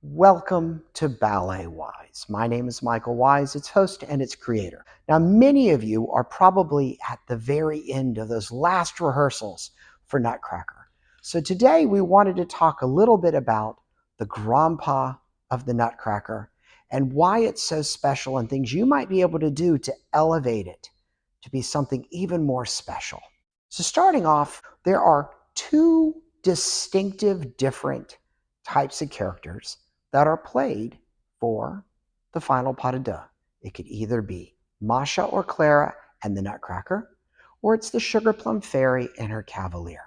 Welcome to BalletWise. My name is Michael Wise, its host and its creator. Now, many of you are probably at the very end of those last rehearsals for Nutcracker. So today we wanted to talk a little bit about the grandpa of the Nutcracker and why it's so special and things you might be able to do to elevate it to be something even more special. So starting off, there are two distinctive different types of characters that are played for the final pas de deux. It could either be Masha or Clara and the Nutcracker, or it's the Sugar Plum Fairy and her Cavalier.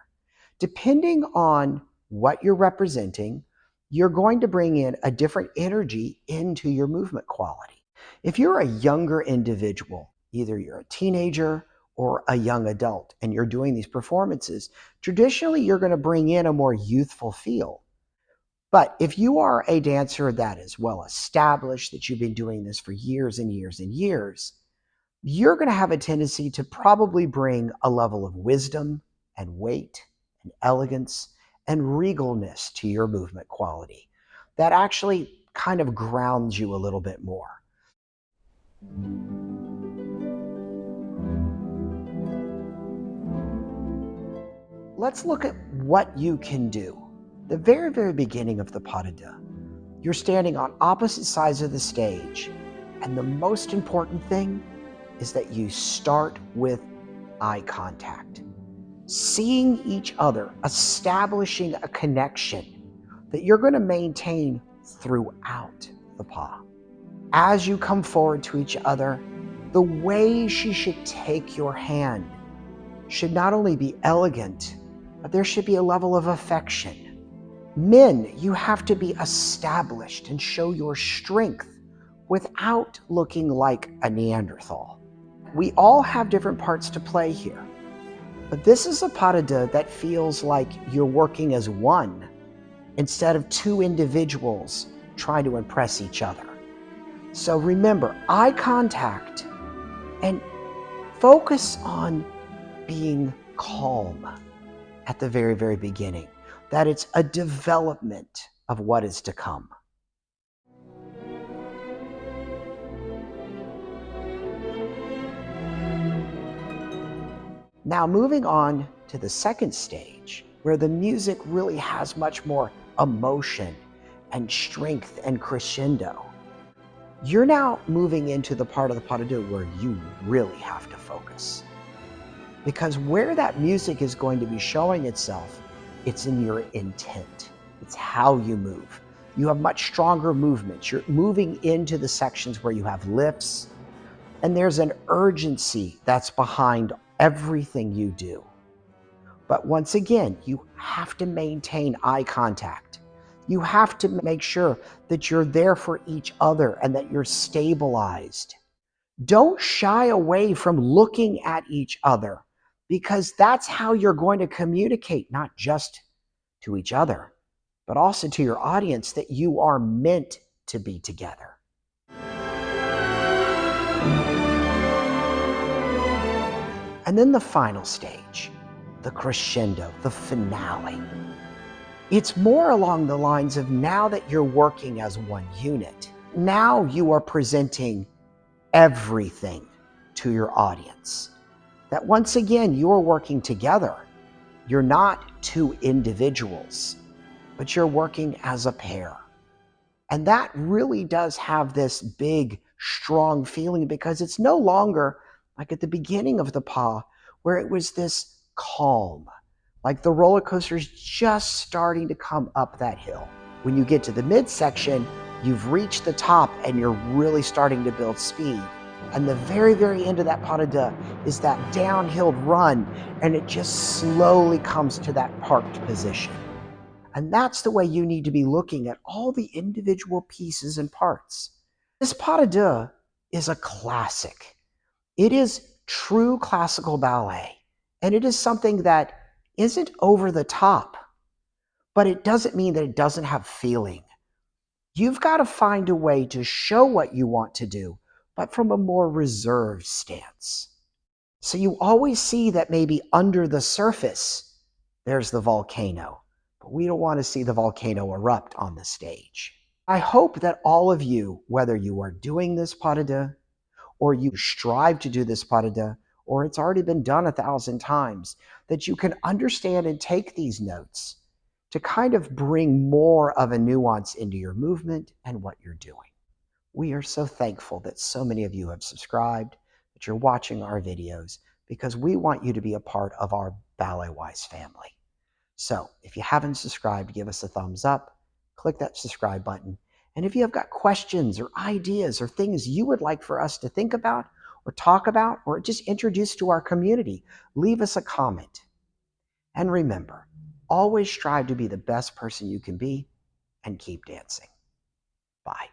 Depending on what you're representing, you're going to bring in a different energy into your movement quality. If you're a younger individual, either you're a teenager or a young adult, and you're doing these performances, traditionally you're going to bring in a more youthful feel. But if you are a dancer that is well established, that you've been doing this for years and years and years, you're going to have a tendency to probably bring a level of wisdom and weight and elegance and regalness to your movement quality that actually kind of grounds you a little bit more. Let's look at what you can do. The very, very beginning of the pas de deux, you're standing on opposite sides of the stage, and the most important thing is that you start with eye contact. Seeing each other, establishing a connection that you're going to maintain throughout the pas. As you come forward to each other, the way she should take your hand should not only be elegant, but there should be a level of affection. Men, you have to be established and show your strength without looking like a Neanderthal. We all have different parts to play here, but this is a pas de deux that feels like you're working as one instead of two individuals trying to impress each other. So remember, eye contact and focus on being calm at the very, very beginning, that it's a development of what is to come. Now moving on to the second stage, where the music really has much more emotion and strength and crescendo. You're now moving into the part of the pas de deux where you really have to focus. Because where that music is going to be showing itself, it's in your intent. It's how you move. You have much stronger movements. You're moving into the sections where you have lifts, and there's an urgency that's behind everything you do. But once again, you have to maintain eye contact. You have to make sure that you're there for each other and that you're stabilized. Don't shy away from looking at each other, because that's how you're going to communicate, not just to each other, but also to your audience, that you are meant to be together. And then the final stage, the crescendo, the finale. It's more along the lines of, now that you're working as one unit, now you are presenting everything to your audience. That once again, you're working together. You're not two individuals, but you're working as a pair. And that really does have this big, strong feeling, because it's no longer like at the beginning of the pas where it was this calm, like the roller coaster's just starting to come up that hill. When you get to the midsection, you've reached the top and you're really starting to build speed. And the very, very end of that pas de deux is that downhill run, and it just slowly comes to that parked position. And that's the way you need to be looking at all the individual pieces and parts. This pas de deux is a classic. It is true classical ballet, and it is something that isn't over the top, but it doesn't mean that it doesn't have feeling. You've got to find a way to show what you want to do, but from a more reserved stance. So you always see that maybe under the surface, there's the volcano, but we don't want to see the volcano erupt on the stage. I hope that all of you, whether you are doing this pas de deux, or you strive to do this pas de deux, or it's already been done 1,000 times, that you can understand and take these notes to kind of bring more of a nuance into your movement and what you're doing. We are so thankful that so many of you have subscribed, that you're watching our videos, because we want you to be a part of our BalletWise family. So if you haven't subscribed, give us a thumbs up, click that subscribe button. And if you have got questions or ideas or things you would like for us to think about or talk about or just introduce to our community, leave us a comment. And remember, always strive to be the best person you can be and keep dancing. Bye.